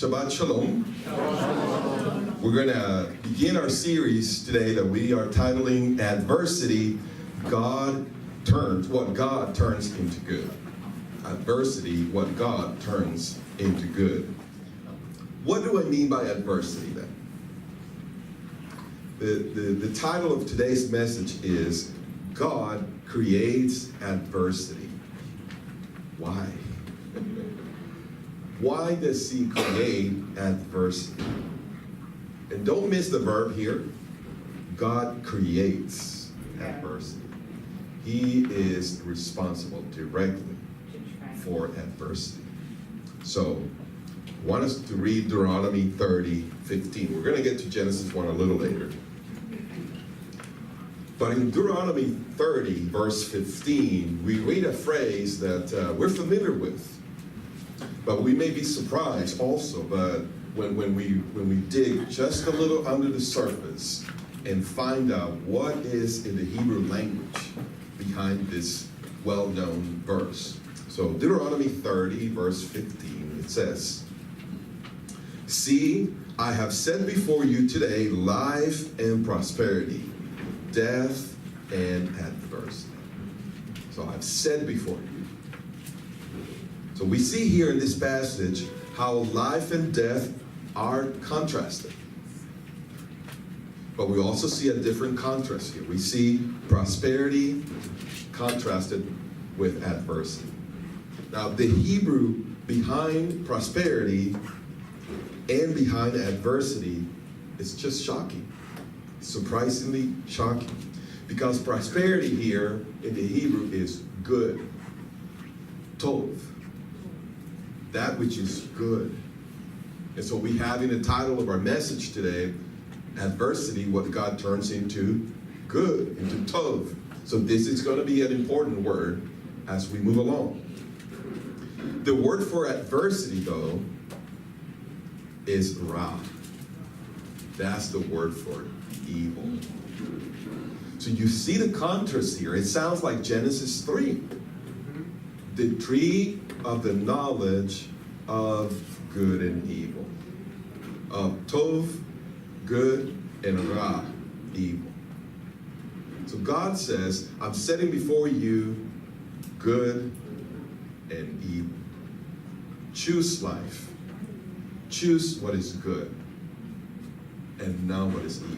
Shabbat Shalom. We're going to begin our series today that we are titling Adversity, what God turns into good. Adversity, what God turns into good. What do I mean by adversity then? The title of today's message is God Creates Adversity. Why? Why does he create adversity? And don't miss the verb here. God creates adversity. He is responsible directly for adversity. So, I want us to read Deuteronomy 30:15. We're going to get to Genesis 1 a little later. But in Deuteronomy 30, verse 15, we read a phrase that we're familiar with. But we may be surprised also, but when we dig just a little under the surface and find out what is in the Hebrew language behind this well-known verse. So Deuteronomy 30, verse 15, it says, "See, I have set before you today life and prosperity, death and adversity." So I've said before you. So we see here in this passage how life and death are contrasted. But we also see a different contrast here. We see prosperity contrasted with adversity. Now, the Hebrew behind prosperity and behind adversity is just shocking. Surprisingly shocking. Because prosperity here in the Hebrew is good. Tov. That which is good. And so we have in the title of our message today, adversity, what God turns into good, into tov. So this is going to be an important word as we move along. The word for adversity, though, is ra. That's the word for evil. So you see the contrast here. It sounds like Genesis 3. The tree of the knowledge of good and evil. Of tov, good, and ra, evil. So God says, I'm setting before you good and evil. Choose life. Choose what is good. And not what is evil.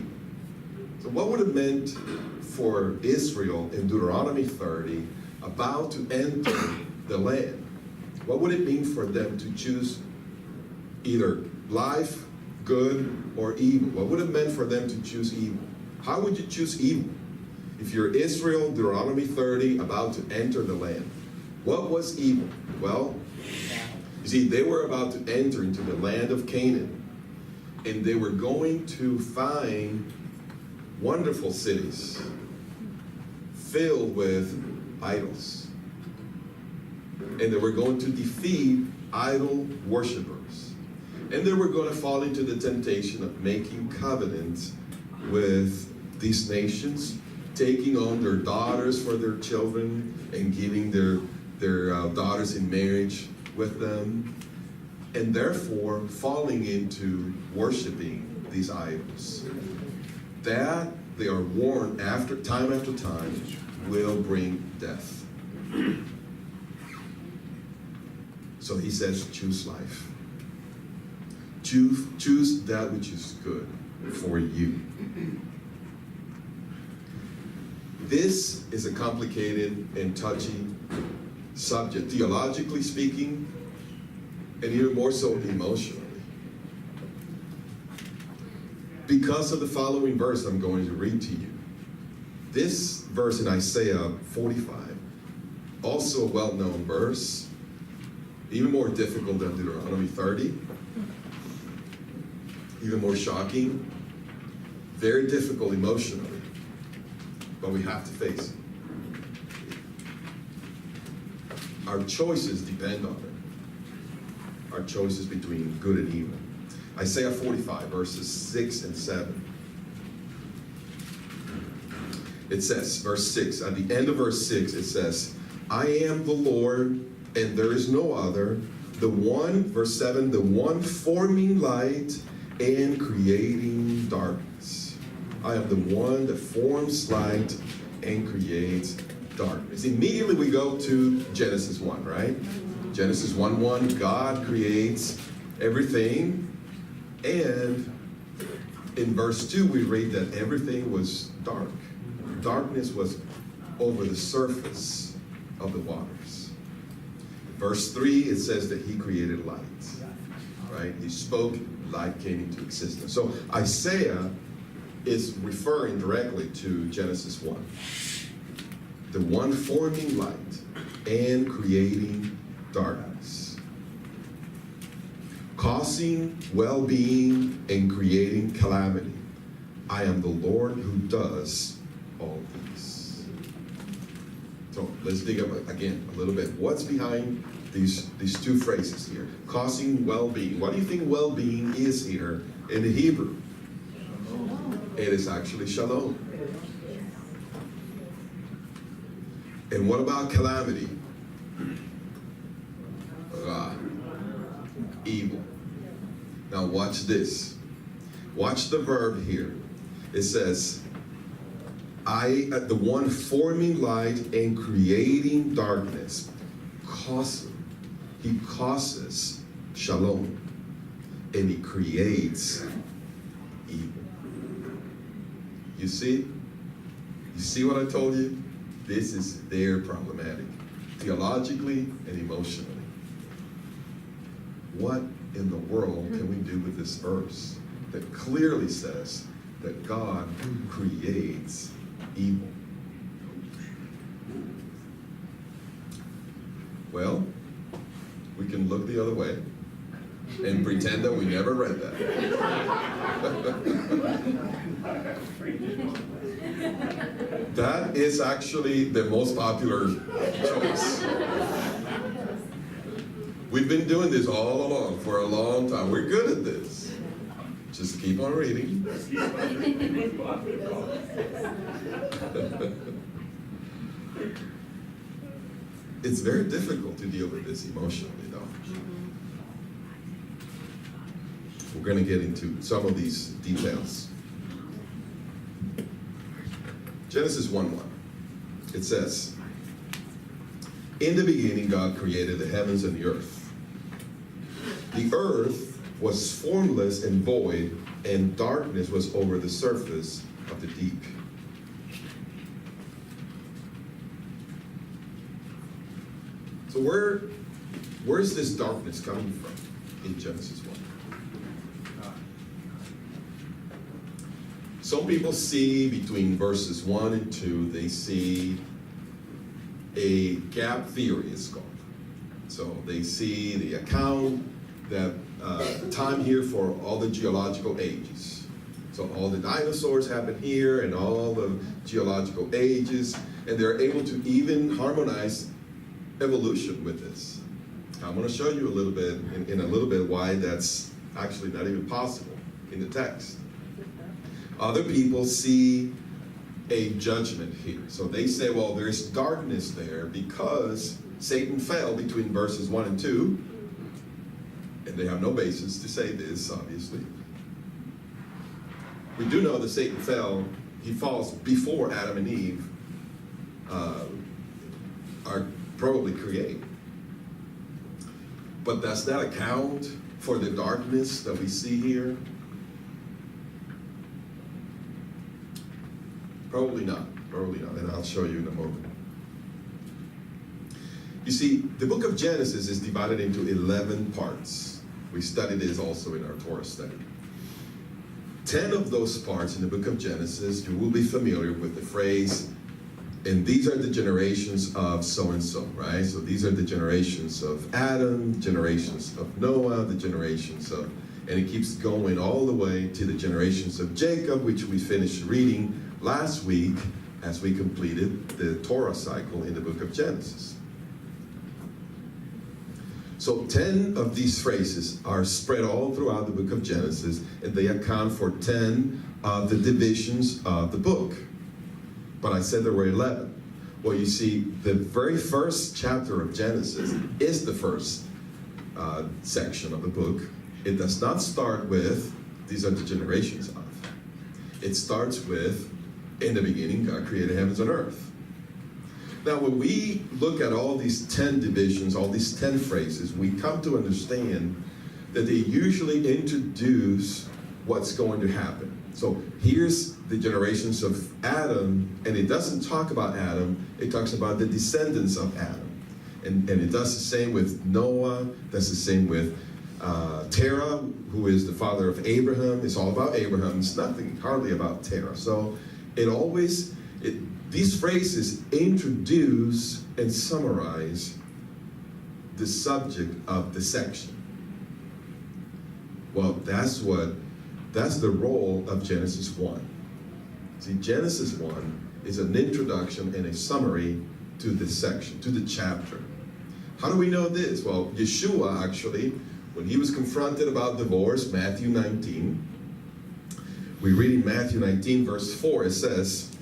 So what would it meant for Israel in Deuteronomy 30 about to enter the land? What would it mean for them to choose either life, good, or evil? What would it mean for them to choose evil? How would you choose evil? If you're Israel, Deuteronomy 30, about to enter the land, what was evil? Well, you see, they were about to enter into the land of Canaan, and they were going to find wonderful cities filled with idols. And they were going to defeat idol worshipers. And they were going to fall into the temptation of making covenants with these nations, taking on their daughters for their children and giving their daughters in marriage with them, and therefore falling into worshiping these idols. That, they are warned time after time, will bring death. So he says, choose life. Choose that which is good for you. This is a complicated and touchy subject, theologically speaking, and even more so emotionally. Because of the following verse I'm going to read to you. This verse in Isaiah 45, also a well-known verse, even more difficult than Deuteronomy 30, even more shocking, very difficult emotionally, but we have to face it. Our choices depend on it. Our choices between good and evil. Isaiah 45, verses 6 and 7. It says, verse 6, at the end of verse 6, it says, I am the Lord, and there is no other, verse 7, the one forming light and creating darkness. I am the one that forms light and creates darkness. Immediately we go to Genesis 1, right? Genesis 1:1, God creates everything. And in verse 2, we read that everything was dark. Darkness was over the surface of the waters. Verse 3, it says that he created light, right? He spoke, light came into existence. So Isaiah is referring directly to Genesis 1. The one forming light and creating darkness. Causing well-being and creating calamity. I am the Lord who does all these. So let's dig up again a little bit. What's behind these two phrases here? Causing well-being. What do you think well-being is here in the Hebrew? It is actually shalom. And what about calamity? Evil. Now watch this. Watch the verb here. It says, the one forming light and creating darkness, he causes shalom, and he creates evil. You see? You see what I told you? This is very problematic, theologically and emotionally. What in the world can we do with this verse that clearly says that God creates evil? Well, we can look the other way and pretend that we never read that. That is actually the most popular choice. We've been doing this all along for a long time. We're good at this. Just keep on reading. It's very difficult to deal with this emotionally, though. We're going to get into some of these details. Genesis 1:1. It says, in the beginning, God created the heavens and the earth. The earth was formless and void, and darkness was over the surface of the deep. So where's this darkness coming from in Genesis 1? Some people see between verses 1 and 2, they see a gap theory, it's called. So they see the account that time here for all the geological ages. So all the dinosaurs happen here and all the geological ages, and they're able to even harmonize evolution with this. I'm going to show you a little bit, in a little bit, why that's actually not even possible in the text. Other people see a judgment here. So they say, well, there's darkness there because Satan fell between verses 1 and 2. And they have no basis to say this, obviously. We do know that Satan fell. He falls before Adam and Eve are probably created. But does that account for the darkness that we see here? Probably not, and I'll show you in a moment. You see, the book of Genesis is divided into 11 parts. We studied this also in our Torah study. 10 of those parts in the book of Genesis, you will be familiar with the phrase, and these are the generations of so-and-so, right? So these are the generations of Adam, generations of Noah, the generations of, and it keeps going all the way to the generations of Jacob, which we finished reading last week as we completed the Torah cycle in the book of Genesis. So 10 of these phrases are spread all throughout the book of Genesis, and they account for 10 of the divisions of the book. But I said there were 11. Well, you see, the very first chapter of Genesis is the first section of the book, it does not start with, these are the generations of. It starts with, in the beginning, God created heavens and earth. Now, when we look at all these 10 divisions, all these 10 phrases, we come to understand that they usually introduce what's going to happen. So here's the generations of Adam, and it doesn't talk about Adam, it talks about the descendants of Adam. And it does the same with Noah, does the same with Terah, who is the father of Abraham. It's all about Abraham. It's nothing hardly about Terah. So these phrases introduce and summarize the subject of the section. Well, that's the role of Genesis 1. See, Genesis 1 is an introduction and a summary to this section, to the chapter. How do we know this? Well, Yeshua actually, when he was confronted about divorce, Matthew 19, we read in Matthew 19, verse 4, it says,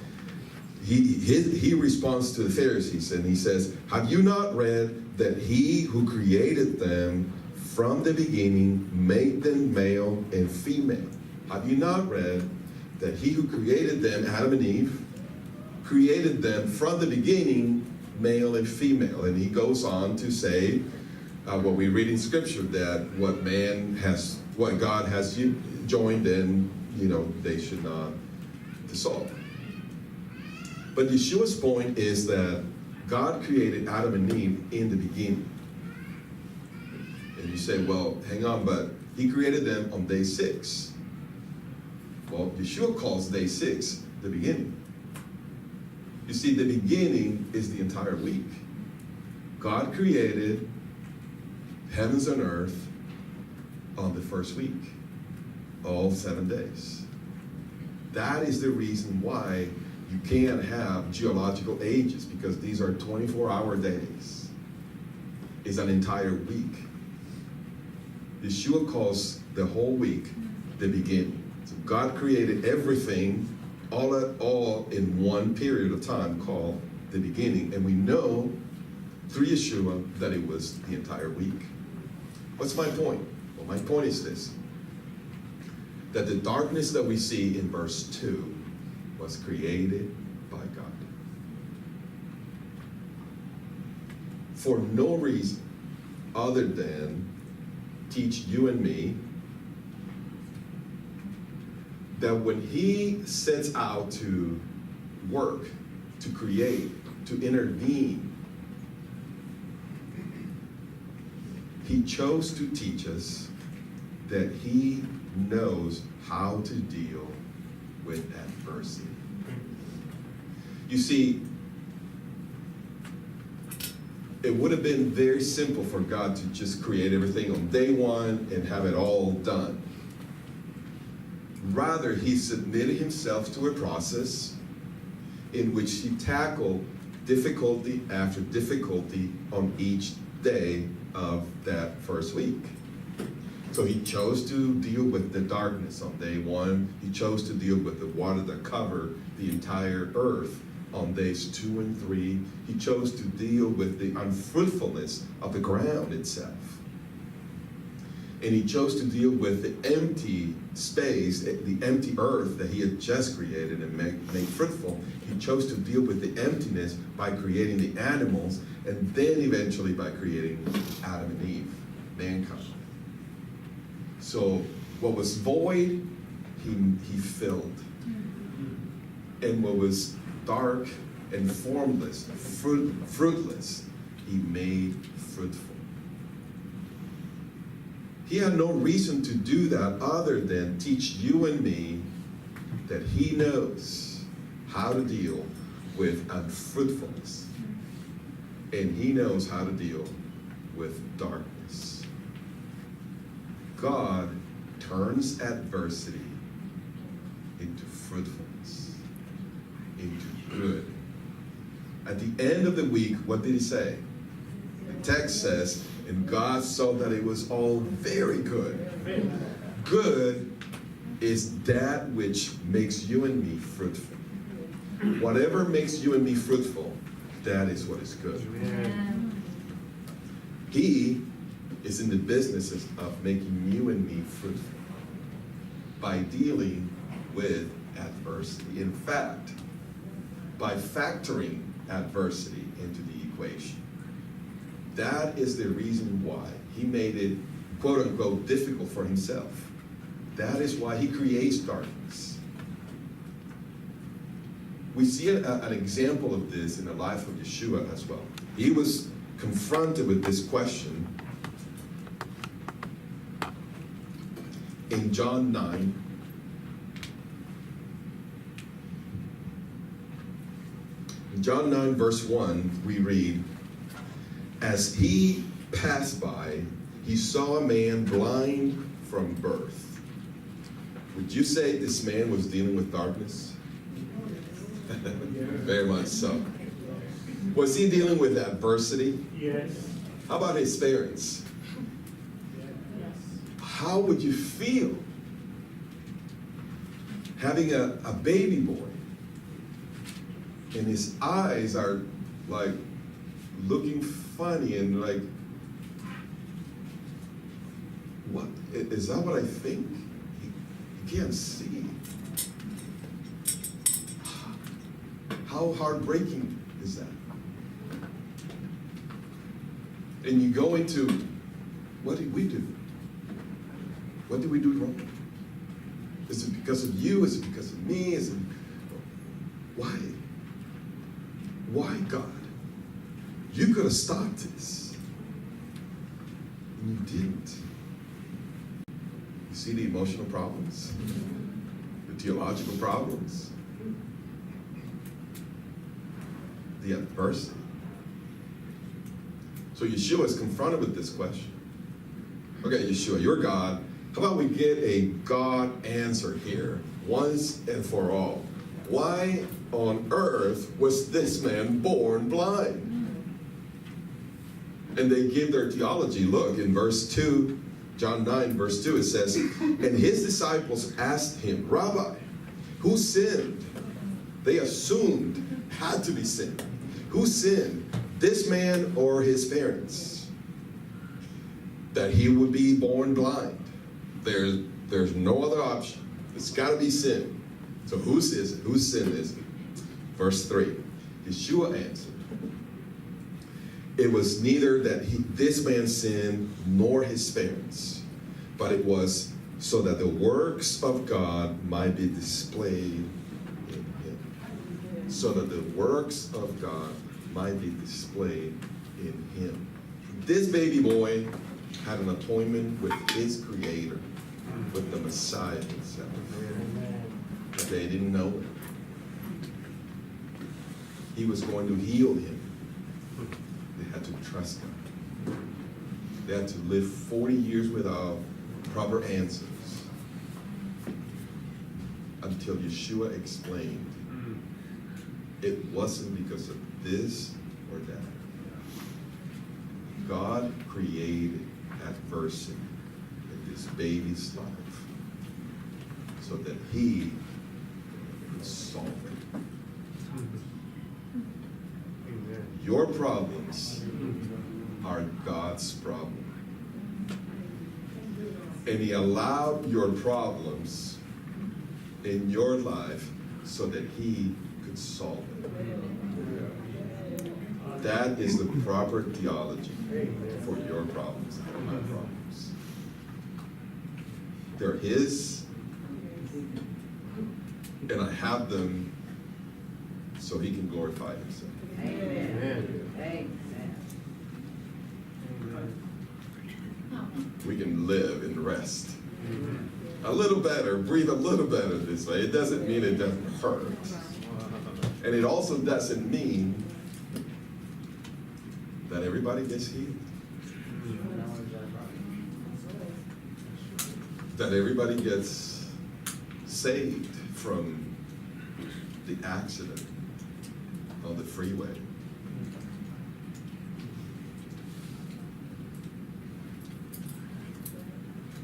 he responds to the Pharisees and he says, have you not read that he who created them from the beginning made them male and female? Have you not read that he who created them, Adam and Eve, created them from the beginning, male and female? And he goes on to say, what we read in Scripture, that what God has joined in, they should not dissolve. But Yeshua's point is that God created Adam and Eve in the beginning. And you say, well, hang on, but he created them on day 6. Well, Yeshua calls day 6 the beginning. You see, the beginning is the entire week. God created heavens and earth on the first week, all 7 days. That is the reason why you can't have geological ages, because these are 24-hour days. It's an entire week. Yeshua calls the whole week the beginning. So God created everything all in one period of time called the beginning. And we know through Yeshua that it was the entire week. What's my point? Well, my point is this, that the darkness that we see in verse 2 was created by God. For no reason other than teach you and me that when he sets out to work, to create, to intervene, he chose to teach us that he knows how to deal with adversity. You see, it would have been very simple for God to just create everything on day 1 and have it all done. Rather, he submitted himself to a process in which he tackled difficulty after difficulty on each day of that first week. So he chose to deal with the darkness on day 1. He chose to deal with the water that covered the entire earth on days 2 and 3. He chose to deal with the unfruitfulness of the ground itself. And he chose to deal with the empty space, the empty earth that he had just created and made fruitful. He chose to deal with the emptiness by creating the animals, and then eventually by creating Adam and Eve, mankind. So what was void, he filled. And what was dark and formless, fruitless, he made fruitful. He had no reason to do that other than teach you and me that he knows how to deal with unfruitfulness. And he knows how to deal with darkness. God turns adversity into fruitfulness, into good. At the end of the week, what did he say? The text says, and God saw that it was all very good. Good is that which makes you and me fruitful. Whatever makes you and me fruitful, that is what is good. He is in the business of making you and me fruitful by dealing with adversity. In fact, by factoring adversity into the equation. That is the reason why he made it, quote unquote, difficult for himself. That is why he creates darkness. We see an example of this in the life of Yeshua as well. He was confronted with this question in John 9. In John 9, verse 1, we read, as he passed by, he saw a man blind from birth. Would you say this man was dealing with darkness? Very much so. Was he dealing with adversity? Yes. How about his parents? Yes. How would you feel having a baby boy and his eyes are like looking funny and like, what, is that what I think? He can't see. How heartbreaking is that? And you go into, what did we do? What did we do wrong? Is it because of you? Is it because of me? Is it, why? Why, God? You could have stopped this. And you didn't. You see the emotional problems? The theological problems? The adversity. So Yeshua is confronted with this question. Okay, Yeshua, you're God. How about we get a God answer here, once and for all? Why on earth was this man born blind? And they give their theology. Look, in verse 2, John 9, verse 2, it says, and his disciples asked him, Rabbi, who sinned? They assumed had to be sin. Who sinned, this man or his parents, that he would be born blind? There's no other option. It's got to be sin. So whose is it? Whose sin is it? Verse 3, Yeshua answered, it was neither that this man sinned nor his parents, but it was so that the works of God might be displayed in him. So that the works of God might be displayed in him. This baby boy had an appointment with his Creator, with the Messiah himself. But they didn't know it. He was going to heal him. They had to trust him. They had to live 40 years without proper answers until Yeshua explained it wasn't because of this or that. God created adversity in this baby's life so that he could solve it. Your problems are God's problem. And he allowed your problems in your life so that he could solve it. That is the proper theology for your problems and my problems. They're his, and I have them so he can glorify himself. Amen. Amen. We can live in rest. A little better, breathe a little better this way. It doesn't mean it doesn't hurt. And it also doesn't mean that everybody gets healed. That everybody gets saved from the accident on the freeway.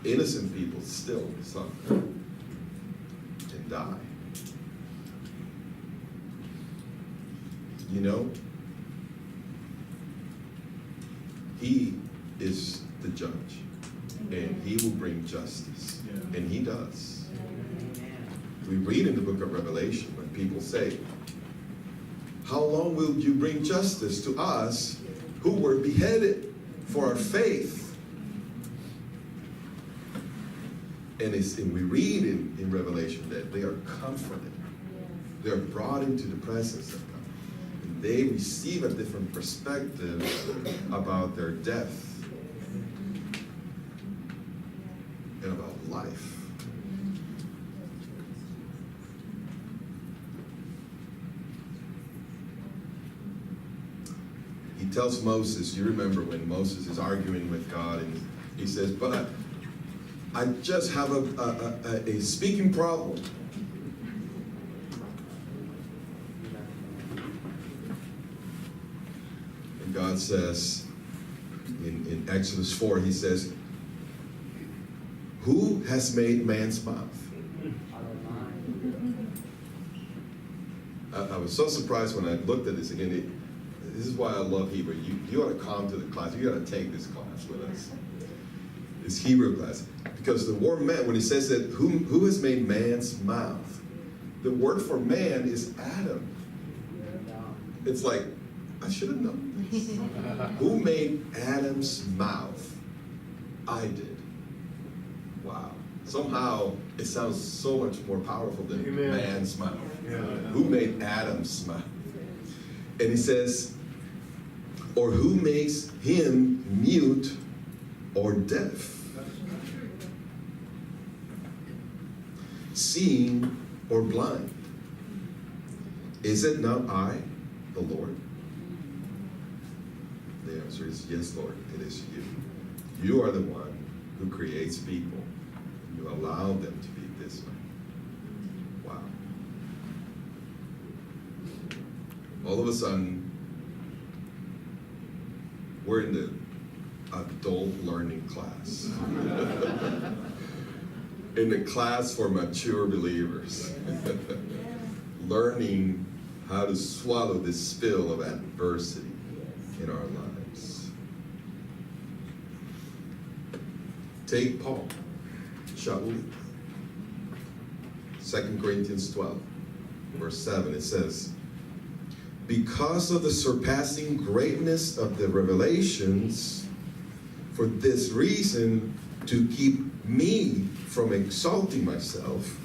Innocent people still suffer and die. You know, he is the judge, and he will bring justice, and he does. We read in the book of Revelation when people say, how long will you bring justice to us who were beheaded for our faith? And we read in Revelation that they are comforted. They are brought into the presence of God. And they receive a different perspective about their death and about life. He tells Moses, you remember when Moses is arguing with God, and he says, but I just have a speaking problem. And God says, in Exodus 4, he says, who has made man's mouth? I was so surprised when I looked at this again. This is why I love Hebrew. You ought to come to the class. You got to take this class with us. This Hebrew class. Because the word man, when it says that who has made man's mouth, the word for man is Adam. It's like, I should have known this. Who made Adam's mouth? I did. Wow. Somehow it sounds so much more powerful than Amen. Man's mouth. Yeah. Who made Adam's mouth? And he says, or who makes him mute or deaf? Seeing or blind? Is it not I, the Lord? The answer is yes, Lord, it is you. You are the one who creates people. You allow them to be this way. Wow. All of a sudden, we're in the adult learning class. In the class for mature believers. Learning how to swallow this spill of adversity in our lives. Take Paul, Shaul. 2 Corinthians 12, verse 7, it says, because of the surpassing greatness of the revelations, for this reason, to keep me from exalting myself,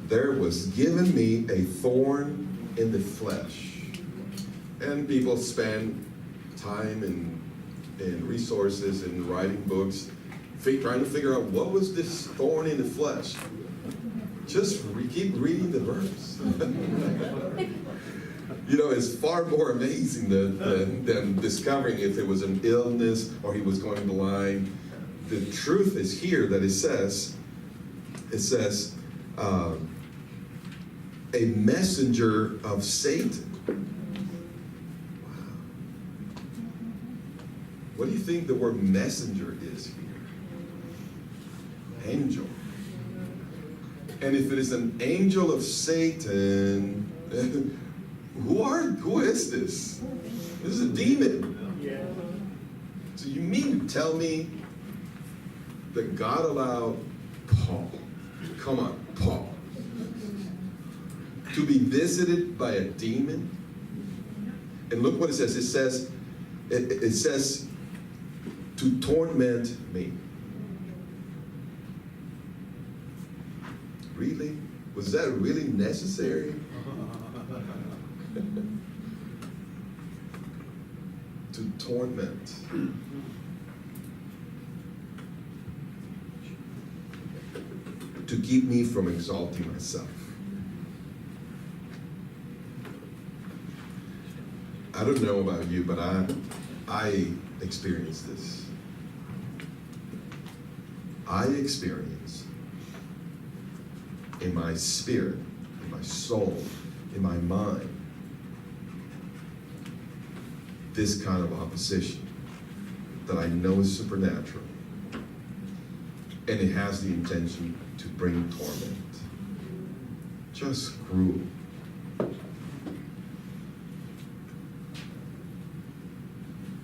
there was given me a thorn in the flesh. And people spend time and resources in writing books, trying to figure out what was this thorn in the flesh. Just keep reading the verse. You know, it's far more amazing than discovering if it was an illness or he was going blind. The truth is here that it says, a messenger of Satan. Wow. What do you think the word messenger is here? Angel. And if it is an angel of Satan, who is this? This is a demon. So you mean to tell me that God allowed Paul, come on, Paul, to be visited by a demon? And look what it says. It says to torment me. Really? Was that really necessary? To torment. To keep me from exalting myself. I don't know about you, but I experienced this. I experienced in my spirit, in my soul, in my mind, this kind of opposition that I know is supernatural, and it has the intention to bring torment. Just cruel.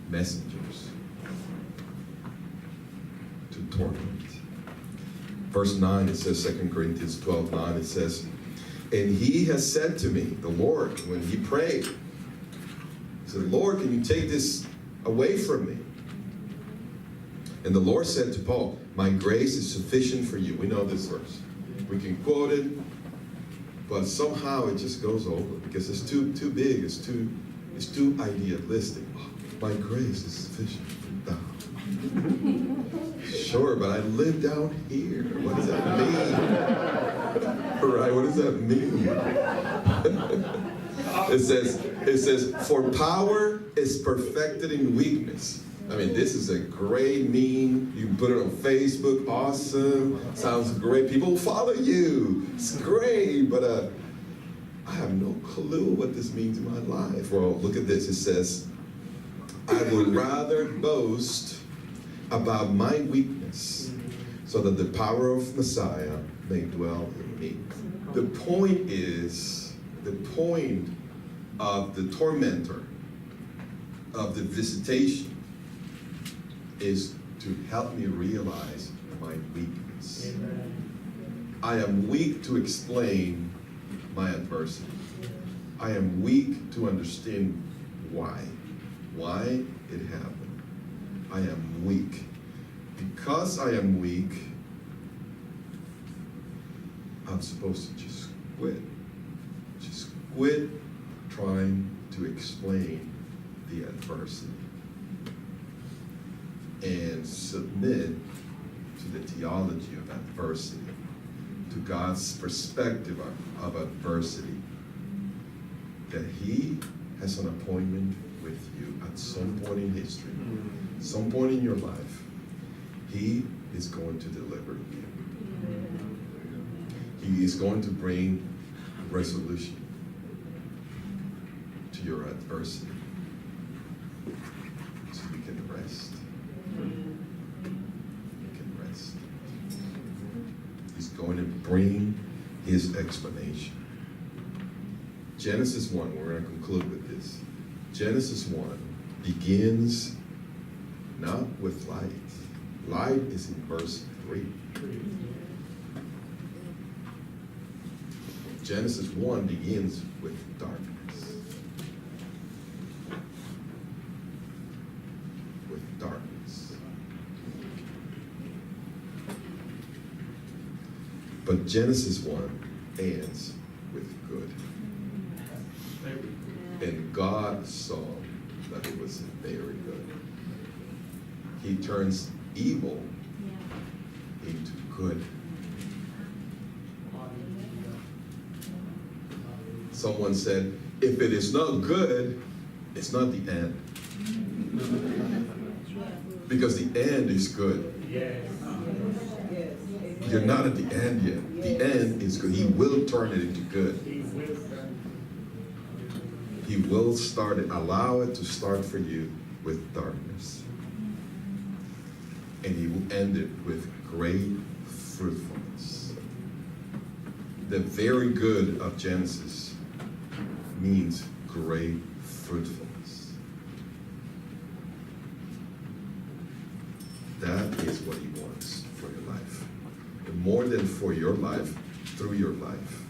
Messengers. torment. Verse 9, it says, 2 Corinthians 12:9, it says, and he has said to me, the Lord, when he prayed, he said, Lord, can you take this away from me? And the Lord said to Paul, my grace is sufficient for you. We know this verse. We can quote it, but somehow it just goes over because it's too big, it's too idealistic. Oh, my grace is sufficient for thou. Sure, but I live down here. What does that mean? Right, what does that mean? It says, for power is perfected in weakness. I mean, this is a great meme. You can put it on Facebook. Awesome. Sounds great. People will follow you. It's great, but I have no clue what this means in my life. Well, look at this. It says, I would rather boast about my weakness so that the power of Messiah may dwell in me. The point of the tormentor, of the visitation, is to help me realize my weakness. Amen. I am weak to explain my adversity. I am weak to understand why it happened. I am weak. Because I am weak, I'm supposed to just quit. Just quit trying to explain the adversity and submit to the theology of adversity, to God's perspective of adversity, that He has an appointment with you at some point in history, some point in your life. He is going to deliver you. He is going to bring resolution to your adversity so you can rest. You can rest. He's going to bring His explanation. Genesis 1, we're going to conclude with this. Genesis 1 begins not with light. Light is in verse 3. Genesis 1 begins with darkness. With darkness. But Genesis 1 ends with good. And God saw that it was very good. He turns evil into good. Someone said, if it is not good, it's not the end. Because the end is good. You're not at the end yet. The end is good. He will turn it into good. He will start it, allow it to start for you with darkness. And He will end it with great fruitfulness. The very good of Genesis means great fruitfulness. That is what He wants for your life. And more than for your life, through your life.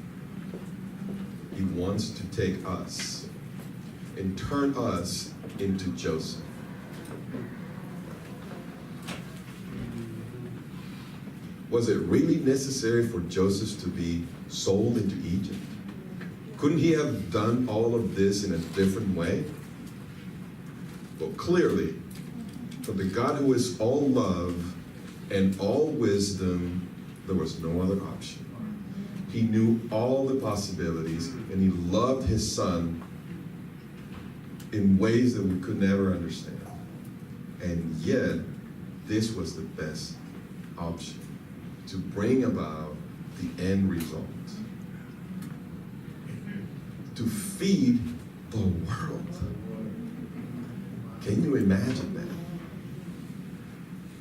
He wants to take us and turn us into Joseph. Was it really necessary for Joseph to be sold into Egypt? Couldn't he have done all of this in a different way? Well, clearly, for the God who is all love and all wisdom, there was no other option. He knew all the possibilities, and He loved His Son in ways that we could never understand. And yet, this was the best option to bring about the end result. To feed the world. Can you imagine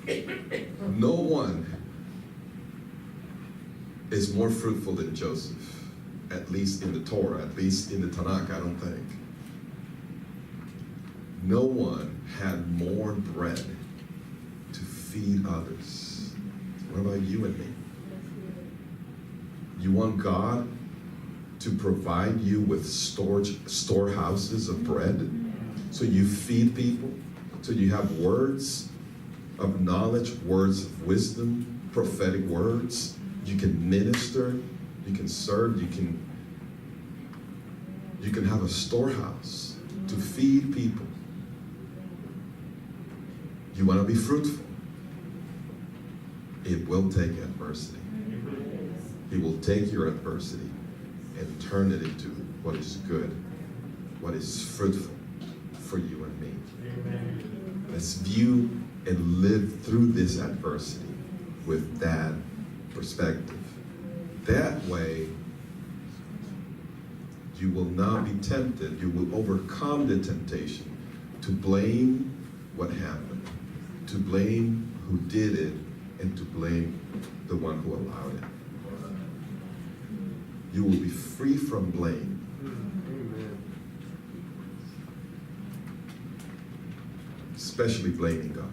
that? No one is more fruitful than Joseph, at least in the Torah, at least in the Tanakh, I don't think. No one had more bread to feed others What about you and me? You want God to provide you with storehouses of bread so you feed people, so you have words of knowledge, words of wisdom, prophetic words. You can minister, you can serve, you can have a storehouse to feed people. You want to be fruitful. It will take adversity. He will take your adversity and turn it into what is good, what is fruitful for you and me. Amen. Let's view and live through this adversity with that perspective. That way, you will not be tempted. You will overcome the temptation to blame what happened, to blame who did it, and to blame the one who allowed it. You will be free from blame. Especially blaming God.